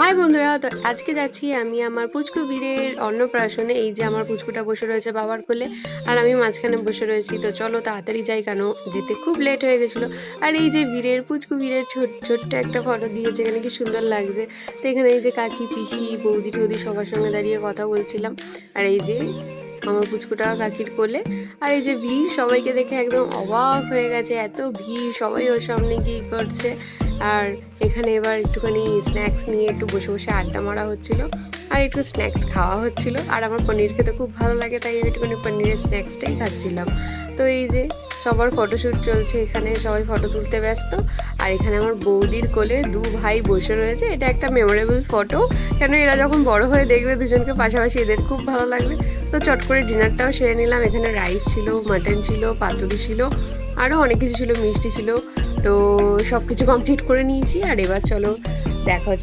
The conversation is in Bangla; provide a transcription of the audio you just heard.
হাই বন্ধুরা, তো আজকে যাচ্ছি আমি আমার পুচকু বীরের অন্নপ্রাশনে। এই যে আমার পুচকুটা বসে রয়েছে বাবার কোলে, আর আমি মাঝখানে বসে রয়েছি। তো চলো তাড়াতাড়ি যাই, কেন যেতে খুব লেট হয়ে গেছিলো। আর এই যে পুচকু বীরের ছোট্ট একটা ফটো দিয়েছে, এখানে কি সুন্দর লাগছে। তো এখানে এই যে কাকি পিসি বৌদি টৌদি সবার সঙ্গে দাঁড়িয়ে কথা বলছিলাম। আর এই যে আমার পুচকুটা কাকির কোলে, আর এই যে ভিড়, সবাইকে দেখে একদম অবাক হয়ে গেছে, এত ভিড়, সবাই ওর সামনে গিয়ে করছে। আর এখানে এবার একটুখানি স্ন্যাক্স নিয়ে একটু বসে বসে আড্ডা মারা হচ্ছিল, আর একটু স্ন্যাক্স খাওয়া হচ্ছিল। আর আমার পনির খেতে খুব ভালো লাগে, তাই আমি একটুখানি পনিরের স্ন্যাক্সটাই খাচ্ছিলাম। তো এই যে সবার ফটোশ্যুট চলছে, এখানে সবাই ফটো তুলতে ব্যস্ত। আর এখানে আমার বৌদির কোলে দু ভাই বসে রয়েছে, এটা একটা মেমোরেবল ফটো, কেন এরা যখন বড় হয়ে দেখবে দুজনকে পাশাপাশি, এদের খুব ভালো লাগবে। তো চট করে ডিনারটাও সেরে নিলাম। এখানে রাইস ছিল, মাটন ছিল, পাতুরি ছিল, আরও অনেক কিছু ছিল, মিষ্টি ছিল। তো সব কিছু কমপ্লিট করে নিয়েছি, আর এবার চলো দেখা হচ্ছে